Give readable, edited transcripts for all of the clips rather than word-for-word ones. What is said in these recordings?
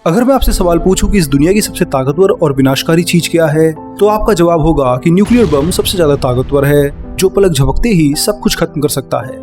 अगर मैं आपसे सवाल पूछूं कि इस दुनिया की सबसे ताकतवर और विनाशकारी चीज क्या है, तो आपका जवाब होगा कि न्यूक्लियर बम सबसे ज्यादा ताकतवर है, जो पलक झपकते ही सब कुछ खत्म कर सकता है।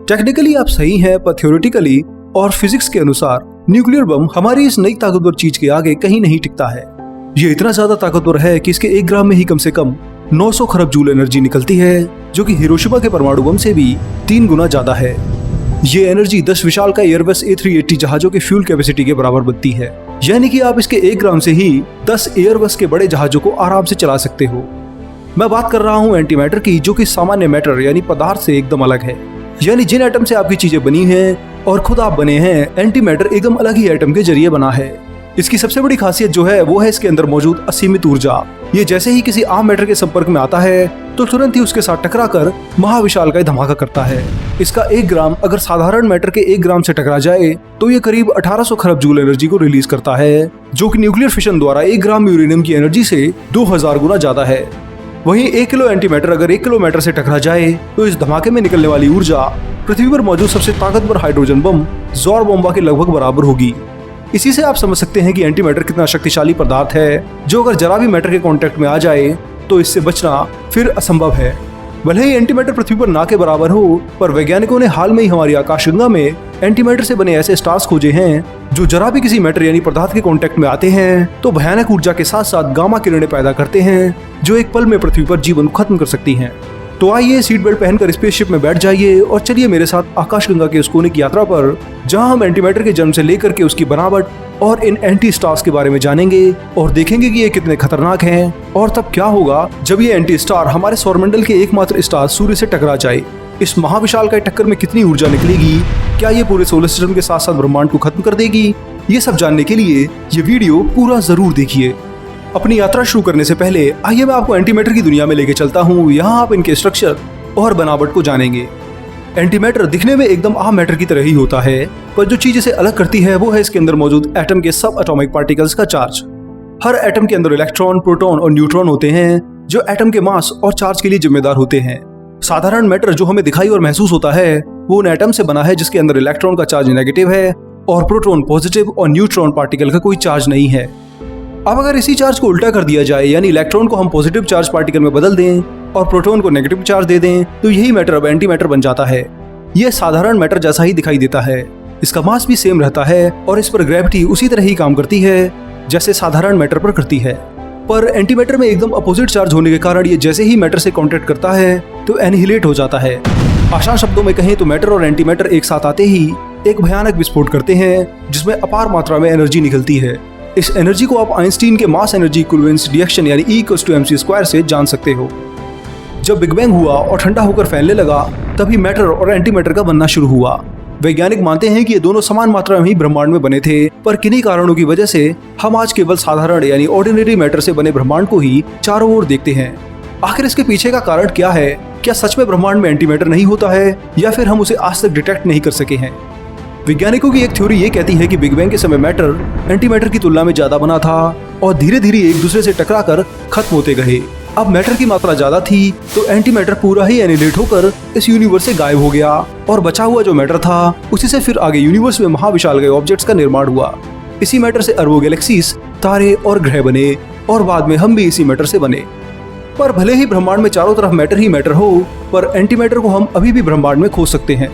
टेक्निकली आप सही हैं, पर थ्योरेटिकली और फिजिक्स के अनुसार न्यूक्लियर बम हमारी इस नई ताकतवर चीज के आगे कहीं नहीं टिकता है। ये इतना ज्यादा ताकतवर है कि इसके 1 ग्राम में ही कम से कम 900 खरब जूल एनर्जी निकलती है, जो कि हिरोशिमा के परमाणु बम से भी 3 गुना ज्यादा है। ये एनर्जी 10 विशालकाय एयरबस A380 जहाजों के फ्यूल कैपेसिटी के बराबर बनती है, यानी कि आप इसके 1 ग्राम से ही 10 एयरबस के बड़े जहाजों को आराम से चला सकते हो। मैं बात कर रहा हूँ एंटीमैटर की, जो कि सामान्य मैटर यानी पदार्थ से एकदम अलग है। यानी जिन एटम से आपकी चीजें बनी हैं और खुद आप बने हैं, एंटीमैटर एकदम अलग ही एटम के जरिए बना है। इसकी सबसे बड़ी खासियत जो है वो है इसके अंदर मौजूद असीमित ऊर्जा। ये जैसे ही किसी आम मैटर के संपर्क में आता है तो तुरंत ही उसके साथ टकराकर महाविशालकाय धमाका करता है। इसका 1 ग्राम अगर साधारण मैटर के 1 ग्राम से टकरा जाए तो ये करीब 1800 खरब जूल एनर्जी को रिलीज करता है, जो कि न्यूक्लियर फिशन द्वारा 1 ग्राम यूरेनियम की एनर्जी से 2000 गुना ज्यादा है। वहीं 1 किलो एंटीमैटर अगर 1 किलो मैटर से टकरा जाए तो इस धमाके में निकलने वाली ऊर्जा पृथ्वी पर मौजूद सबसे ताकतवर हाइड्रोजन बम ज़ौर बॉम्बा के लगभग बराबर होगी। इसी से आप समझ सकते हैं कि एंटीमैटर कितना शक्तिशाली पदार्थ है, जो अगर जरा भी मैटर के कांटेक्ट में आ जाए तो इससे बचना फिर असंभव है। भले ही एंटीमैटर पृथ्वी पर ना के बराबर हो, पर वैज्ञानिकों ने हाल में ही हमारी आकाशगंगा में एंटीमैटर से बने ऐसे स्टार्स खोजे हैं जो जरा भी किसी मैटर यानी पदार्थ के कांटेक्ट में आते हैं तो भयानक ऊर्जा के साथ साथ गामा किरणें पैदा करते हैं, जो एक पल में पृथ्वी पर जीवन को खत्म कर सकती हैं। तो आइए सीट बेल्ट पहनकर स्पेसशिप में बैठ जाइए और चलिए मेरे साथ आकाशगंगा के उस कोने की यात्रा पर, जहां हम एंटीमैटर के जन्म से लेकर के उसकी बनावट और इन एंटी स्टार्स के बारे में जानेंगे और देखेंगे कि ये कितने खतरनाक हैं और तब क्या होगा जब ये एंटी स्टार हमारे सौरमंडल के एकमात्र स्टार सूर्य से टकरा जाए। इस महाविशालकाय टक्कर में कितनी ऊर्जा निकलेगी, क्या ये पूरे सोलर सिस्टम के साथ साथ ब्रह्मांड को खत्म कर देगी? ये सब जानने के लिए ये वीडियो पूरा जरूर देखिए। अपनी यात्रा शुरू करने से पहले आइए मैं आपको एंटीमैटर की दुनिया में लेके चलता हूँ। यहाँ आप इनके स्ट्रक्चर और बनावट को जानेंगे। एंटीमैटर दिखने में एकदम आम मैटर की तरह ही होता है, पर जो चीज इसे अलग करती है वो है इसके अंदर मौजूद एटम के सब एटॉमिक पार्टिकल्स का चार्ज। हर एटम के अंदर इलेक्ट्रॉन, प्रोटॉन और न्यूट्रॉन होते हैं, जो एटम के मास और चार्ज के लिए जिम्मेदार होते हैं। साधारण मैटर जो हमें दिखाई और महसूस होता है वो उन एटम से बना है जिसके अंदर इलेक्ट्रॉन का चार्ज नेगेटिव है और प्रोटॉन पॉजिटिव और न्यूट्रॉन पार्टिकल का कोई चार्ज नहीं है। अब अगर इसी चार्ज को उल्टा कर दिया जाए, यानी इलेक्ट्रॉन को हम पॉजिटिव चार्ज पार्टिकल में बदल दें और प्रोटॉन को नेगेटिव चार्ज दे दें, तो यही मैटर अब एंटीमैटर बन जाता है। यह साधारण मैटर जैसा ही दिखाई देता है, इसका मास भी सेम रहता है और इस पर ग्रेविटी उसी तरह ही काम करती है जैसे साधारण मैटर पर करती है। पर एंटीमैटर में एकदम अपोजिट चार्ज होने के कारण ये जैसे ही मैटर से कॉन्टैक्ट करता है तो एनिहिलेट हो जाता है। आसान शब्दों में कहें तो मैटर और एंटीमैटर एक साथ आते ही एक भयानक विस्फोट करते हैं, जिसमें अपार मात्रा में एनर्जी निकलती है। इस एनर्जी को आप आइंस्टीन के मास एनर्जी इक्विवेलेंस रिएक्शन यानी E=mc² से जान सकते हो। जब बिग बैंग हुआ और ठंडा होकर फैलने लगा, तभी मैटर और एंटीमैटर का बनना शुरू हुआ। वैज्ञानिक मानते हैं कि ये दोनों समान मात्रा में ही ब्रह्मांड में बने थे, पर किन्हीं कारणों की वजह से हम आज केवल साधारण यानी ऑर्डिनरी मैटर से बने ब्रह्मांड को ही चारों ओर देखते हैं। आखिर इसके पीछे का कारण क्या है? क्या सच में ब्रह्मांड में एंटीमैटर नहीं होता है, या फिर हम उसे आज तक डिटेक्ट नहीं कर सके हैं? वैज्ञानिकों की एक थ्योरी ये कहती है कि बिग बैंग के समय मैटर एंटीमैटर की तुलना में ज्यादा बना था और धीरे धीरे एक दूसरे से टकराकर खत्म होते गए। अब मैटर की मात्रा ज्यादा थी तो एंटीमैटर पूरा ही एनिहिलेट होकर इस यूनिवर्स से गायब हो गया और बचा हुआ जो मैटर था उसी से फिर आगे यूनिवर्स में महाविशालकाय ऑब्जेक्ट्स का निर्माण हुआ। इसी मैटर से अरबों गैलेक्सीज, तारे और ग्रह बने और बाद में हम भी इसी मैटर से बने। पर भले ही ब्रह्मांड में चारों तरफ मैटर ही मैटर हो, पर एंटीमैटर को हम अभी भी ब्रह्मांड में खोज सकते हैं।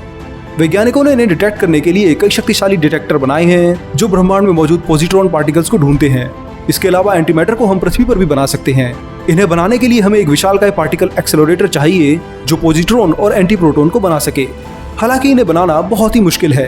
वैज्ञानिकों ने इन्हें डिटेक्ट करने के लिए कई शक्तिशाली डिटेक्टर बनाए हैं जो ब्रह्मांड में मौजूद पॉजिट्रॉन पार्टिकल्स को ढूंढते हैं। इसके अलावा एंटीमैटर को हम पृथ्वी पर भी बना सकते हैं। इन्हें बनाने के लिए हमें एक विशालकाय पार्टिकल एक्सेलरेटर चाहिए जो पॉजिट्रॉन और एंटी प्रोटॉन को बना सके। हालांकि इन्हें बनाना बहुत ही मुश्किल है।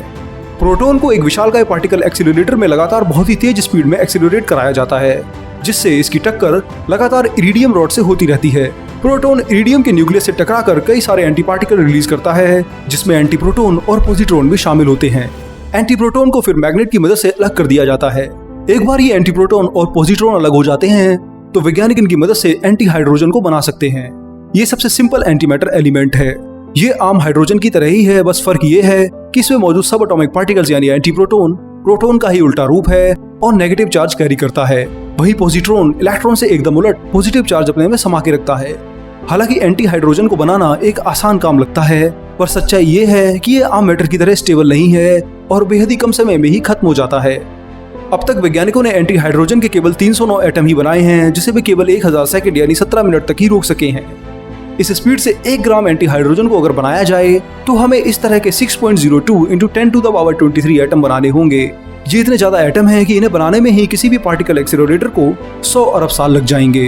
प्रोटॉन को एक विशालकाय पार्टिकल एक्सेलरेटर में लगातार बहुत ही तेज स्पीड में एक्सेलरेट कराया जाता है, जिससे इसकी टक्कर लगातार इरिडियम रॉड से होती रहती है। प्रोटॉन इरिडियम के न्यूक्लियस से टकराकर कई सारे एंटी पार्टिकल रिलीज करता है, जिसमें एंटी प्रोटॉन और पॉजिट्रॉन भी शामिल होते हैं। एंटी प्रोटॉन को फिर मैग्नेट की मदद से अलग कर दिया जाता है। एक बार ये एंटी प्रोटॉन और पॉजिट्रॉन अलग हो जाते हैं तो वैज्ञानिक इनकी मदद से एंटी हाइड्रोजन को बना सकते हैं। ये सबसे सिंपल एंटीमैटर एलिमेंट है। ये आम हाइड्रोजन की तरह ही है, बस फर्क ये है कि इसमें मौजूद सब एटॉमिक पार्टिकल्स यानी एंटी प्रोटॉन प्रोटॉन का ही उल्टा रूप है और नेगेटिव चार्ज कैरी करता है। वही पॉजिट्रॉन इलेक्ट्रॉन से एकदम उलट पॉजिटिव चार्ज अपने में समा के रखता है। हालांकि एंटी हाइड्रोजन को बनाना एक आसान काम लगता है, पर सच्चाई ये है कि ये आम मैटर की तरह स्टेबल नहीं है और बेहद ही कम समय में ही खत्म हो जाता है। अब तक वैज्ञानिकों ने एंटी हाइड्रोजन के केवल 309 एटम ही बनाए हैं, जिसे वे केवल 1000 सेकंड यानी 17 मिनट तक ही रोक सके हैं। इस स्पीड से 1 ग्राम एंटी हाइड्रोजन को अगर बनाया जाए तो हमें इस तरह के 6.02 × 10⁻23 एटम बनाने होंगे। ये इतने ज्यादा एटम हैं कि इन्हें बनाने में ही किसी भी पार्टिकल एक्सीलरेटर को 100 अरब साल लग जाएंगे।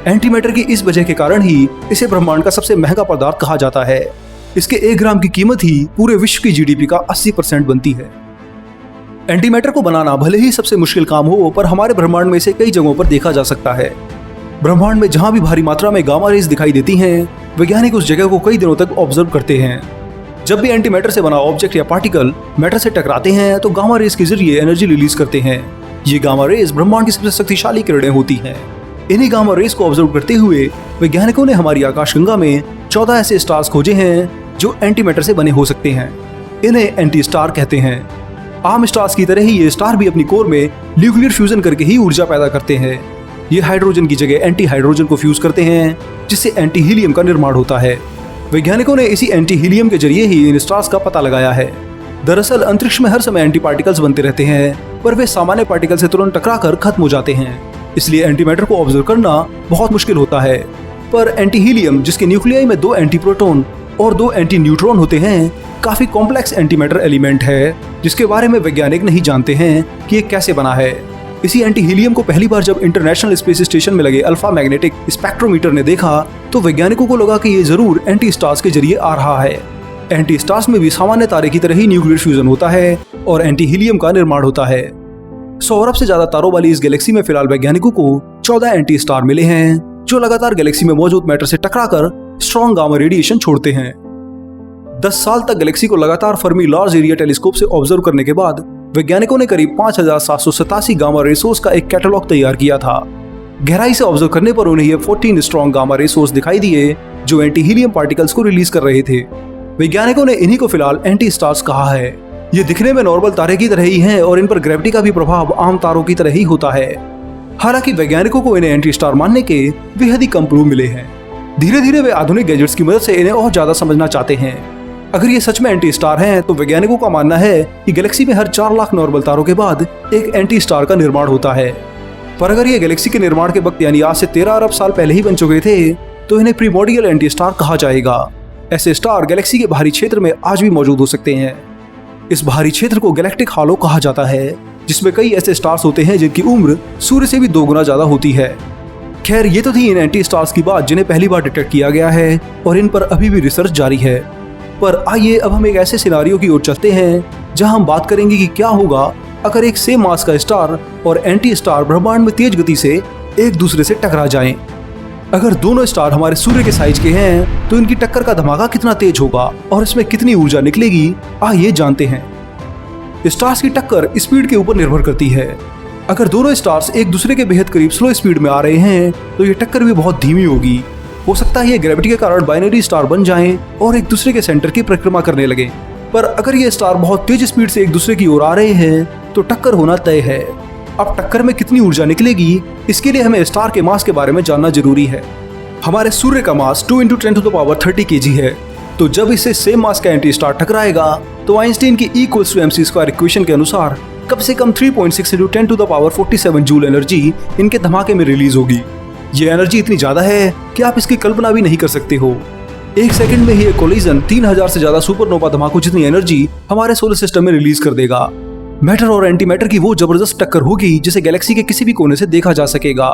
एंटीमैटर की इस वजह के कारण ही इसे ब्रह्मांड का सबसे महंगा पदार्थ कहा जाता है। इसके 1 ग्राम की कीमत ही पूरे विश्व की जीडीपी का 80% बनती है। एंटीमैटर को बनाना भले ही सबसे मुश्किल काम हो, पर हमारे ब्रह्मांड में इसे कई जगहों पर देखा जा सकता है। ब्रह्मांड में जहां भी भारी मात्रा में गामा रेज दिखाई देती हैं, वैज्ञानिक उस जगह को कई दिनों तक ऑब्जर्व करते हैं। जब भी एंटीमैटर से बना ऑब्जेक्ट या पार्टिकल मैटर से टकराते हैं तो गामा रेज के जरिए एनर्जी रिलीज करते हैं। ये गामा रेज ब्रह्मांड की सबसे शक्तिशाली किरणें होती हैं। इन्हीं गामा रेज को ऑब्जर्व करते हुए वैज्ञानिकों ने हमारी आकाशगंगा में 14 ऐसे स्टार्स खोजे हैं जो एंटीमैटर से बने हो सकते हैं। इन्हें एंटी स्टार कहते हैं। आम स्टार्स की तरह ही ये स्टार भी अपनी कोर में न्यूक्लियर फ्यूजन करके ही ऊर्जा पैदा करते हैं। ये हाइड्रोजन की जगह एंटी हाइड्रोजन को फ्यूज करते हैं, जिससे एंटी हीलियम का निर्माण होता है। वैज्ञानिकों ने इसी एंटी हीलियम के जरिए ही इन स्टार्स का पता लगाया है। दरअसल अंतरिक्ष में हर समय एंटी पार्टिकल्स बनते रहते हैं, पर वे सामान्य पार्टिकल से तुरंत टकराकर खत्म हो जाते हैं। इसलिए एंटीमैटर को ऑब्जर्व करना बहुत मुश्किल होता है। पर एंटी हीलियम, जिसके न्यूक्लियाई में 2 एंटी प्रोटॉन और 2 एंटी न्यूट्रॉन होते हैं, काफी कॉम्प्लेक्स एंटीमैटर एलिमेंट है, जिसके बारे में वैज्ञानिक नहीं जानते हैं कि ये कैसे बना है। इसी एंटी हीलियम को पहली बार जब इंटरनेशनल स्पेस स्टेशन में लगे अल्फा मैग्नेटिक स्पेक्ट्रोमीटर ने देखा तो वैज्ञानिकों को लगा कि ये जरूर एंटी स्टार्स के जरिए आ रहा है। एंटी स्टार्स में भी सामान्य तारे की तरह ही न्यूक्लियर फ्यूजन होता है और एंटी हीलियम का निर्माण होता है। 100 अरब से ज्यादा तारों वाली इस गैलेक्सी में फिलहाल वैज्ञानिकों को 14 एंटी स्टार मिले हैं, जो लगातार गैलेक्सी में मौजूद मैटर से टकराकर स्ट्रॉन्ग गामा रेडिएशन छोड़ते हैं। 10 साल तक गैलेक्सी को लगातार फर्मी लार्ज एरिया टेलीस्कोप से ऑब्जर्व करने के बाद वैज्ञानिकों ने करीब 5787 गामा रे सोर्स का एक कैटलॉग तैयार किया था। गहराई से ऑब्जर्व करने पर उन्हें ये 14 स्ट्रॉन्ग गामा रे सोर्स दिखाई दिए, जो एंटी हीलियम पार्टिकल्स को रिलीज कर रहे थे। वैज्ञानिकों ने इन्हीं को फिलहाल एंटी स्टार्स कहा है। ये दिखने में नॉर्मल तारे की तरह ही हैं और इन पर ग्रेविटी का भी प्रभाव आम तारों की तरह ही होता है। हालांकि वैज्ञानिकों को इन्हें एंटी स्टार मानने के बेहद ही कम प्रूफ मिले हैं। धीरे धीरे वे आधुनिक गैजेट्स की मदद से इन्हें और ज्यादा समझना चाहते हैं। अगर ये सच में एंटी स्टार हैं, तो वैज्ञानिकों का मानना है कि गैलेक्सी में हर 4 लाख नॉर्मल तारों के बाद एक एंटी स्टार का निर्माण होता है। पर अगर ये गैलेक्सी के निर्माण के वक्त यानी आज से 13 अरब साल पहले ही बन चुके थे, तो इन्हें प्रीमोर्डियल एंटी स्टार कहा जाएगा। ऐसे स्टार गैलेक्सी के बाहरी क्षेत्र में आज भी मौजूद हो सकते हैं। इस बाहरी क्षेत्र को गैलेक्टिक हालो कहा जाता है, जिसमें कई ऐसे स्टार्स होते हैं जिनकी उम्र सूर्य से भी 2 गुना ज्यादा होती है। खैर, ये तो थी इन एंटी स्टार्स की बात जिन्हें पहली बार डिटेक्ट किया गया है और इन पर अभी भी रिसर्च जारी है। पर आइए अब हम एक ऐसे सिनारियो की ओर चलते हैं जहां हम बात करेंगे कि क्या होगा अगर एक सेम मास का स्टार और एंटी स्टार ब्रह्मांड में तेज गति से एक दूसरे से टकरा जाएं। अगर दोनों स्टार हमारे सूर्य के साइज के हैं तो इनकी टक्कर का धमाका कितना तेज होगा और इसमें कितनी ऊर्जा निकलेगी, आइए जानते हैं। स्टार्स की टक्कर स्पीड के ऊपर निर्भर करती है। अगर दोनों स्टार्स एक दूसरे के बेहद करीब स्लो स्पीड में आ रहे हैं तो ये टक्कर भी बहुत धीमी होगी। हो सकता है ये ग्रेविटी के कारण बाइनरी स्टार बन जाएं और एक दूसरे के सेंटर की परिक्रमा करने लगे। पर अगर ये स्टार बहुत तेज स्पीड से एक दूसरे की ओर आ रहे हैं तो टक्कर होना तय है। अब टक्कर में कितनी ऊर्जा निकलेगी, इसके लिए हमें स्टार के मास के बारे में जानना जरूरी है। हमारे सूर्य का मास 2 × 10⁻30 kg है, तो जब इससे सेम मास का एंटी स्टार टकराएगा तो आइंस्टीन की E=mc² इक्वेशन के अनुसार कम से कम 3.6 × 10⁻47 जूल एनर्जी इनके धमाके में रिलीज होगी। ये एनर्जी इतनी ज्यादा है कि आप इसकी कल्पना भी नहीं कर सकते हो। 1 सेकंड में ही ये कोलिजन 3000 से ज्यादा सुपरनोवा धमाकों जितनी एनर्जी हमारे सोलर सिस्टम में रिलीज कर देगा। मैटर और एंटी मैटर की वो जबरदस्त टक्कर होगी जिसे गैलेक्सी के किसी भी कोने से देखा जा सकेगा।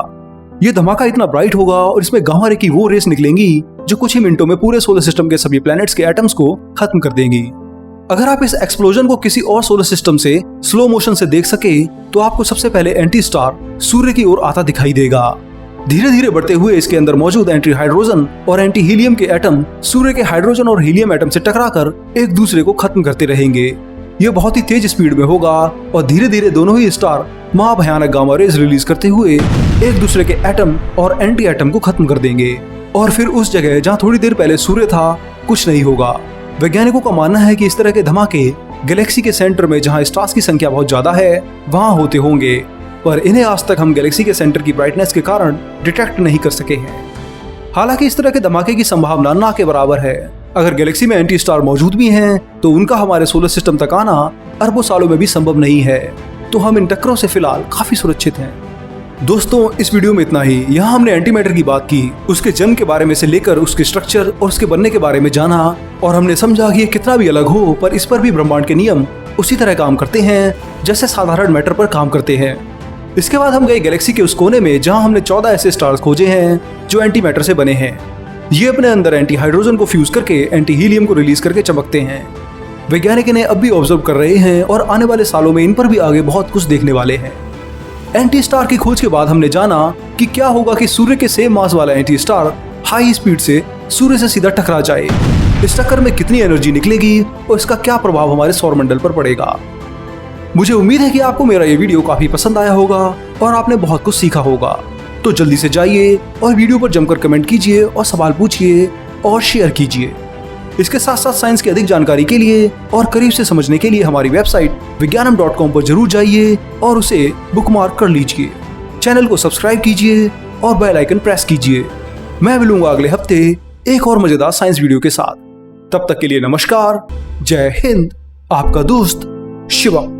ये धमाका इतना ब्राइट होगा और इसमें गामा रे की वो रेस निकलेंगी जो कुछ ही मिनटों में पूरे सोलर सिस्टम के सभी प्लैनेट्स के एटम्स को खत्म कर देंगी। अगर आप इस एक्सप्लोजन को किसी और सोलर सिस्टम से स्लो मोशन से देख सके तो आपको सबसे पहले एंटी स्टार सूर्य की ओर आता दिखाई देगा। धीरे धीरे बढ़ते हुए इसके अंदर मौजूद एंटी हाइड्रोजन और एंटी हीलियम के एटम सूर्य के हाइड्रोजन और हीलियम एटम से टकराकर एक दूसरे को खत्म करते रहेंगे। यह बहुत ही तेज स्पीड में होगा और धीरे धीरे दोनों ही स्टार महाभयानक गामा रेज रिलीज करते हुए एक दूसरे के एटम और एंटी एटम को खत्म कर देंगे। और फिर उस जगह जहां थोड़ी देर पहले सूर्य था कुछ नहीं होगा। वैज्ञानिकों का मानना है कि इस तरह के धमाके गैलेक्सी के सेंटर में जहां स्टार्स की संख्या बहुत ज्यादा है वहां होते होंगे, पर इन्हें आज तक हम गैलेक्सी के सेंटर की ब्राइटनेस के कारण डिटेक्ट नहीं कर सके हैं। हालांकि इस तरह के धमाके की संभावना ना के बराबर है। अगर गैलेक्सी में एंटी स्टार मौजूद भी हैं तो उनका हमारे सोलर सिस्टम तक आना अरबों सालों में भी संभव नहीं है। तो हम इन टक्करों से फिलहाल काफी सुरक्षित हैं। दोस्तों, इस वीडियो में इतना ही। यहाँ हमने एंटीमैटर की बात की, उसके जन्म के बारे में से लेकर उसके स्ट्रक्चर और उसके बनने के बारे में जाना, और हमने समझा कि ये कितना भी अलग हो पर इस पर भी ब्रह्मांड के नियम उसी तरह काम करते हैं जैसे साधारण मैटर पर काम करते हैं। इसके बाद हम गए गैलेक्सी के उस कोने में जहाँ हमने 14 ऐसे स्टार्स खोजे हैं जो एंटी मैटर से बने हैं। ये अपने अंदर एंटी हाइड्रोजन को फ्यूज करके एंटी हीलियम को रिलीज करके चमकते हैं। वैज्ञानिक इन्हें अब भी ऑब्जर्व कर रहे हैं और आने वाले सालों में इन पर भी आगे बहुत कुछ देखने वाले हैं। एंटी स्टार की खोज के बाद हमने जाना कि क्या होगा कि सूर्य के सेम मास वाला एंटी स्टार हाई स्पीड से सूर्य से सीधा टकरा जाए। इस टक्कर में कितनी एनर्जी निकलेगी और इसका क्या प्रभाव हमारे सौरमंडल पर पड़ेगा। मुझे उम्मीद है कि आपको मेरा ये वीडियो काफी पसंद आया होगा और आपने बहुत कुछ सीखा होगा। तो जल्दी से जाइए और वीडियो पर जमकर कमेंट कीजिए और सवाल पूछिए और शेयर कीजिए। इसके साथ साथ साइंस की अधिक जानकारी के लिए और करीब से समझने के लिए हमारी वेबसाइट विज्ञानम.com पर जरूर जाइए और उसे बुकमार्क कर लीजिए। चैनल को सब्सक्राइब कीजिए और बेल आइकन प्रेस कीजिए। मैं मिलूंगा अगले हफ्ते एक और मजेदार साइंस वीडियो के साथ। तब तक के लिए नमस्कार, जय हिंद, आपका दोस्त शिवम।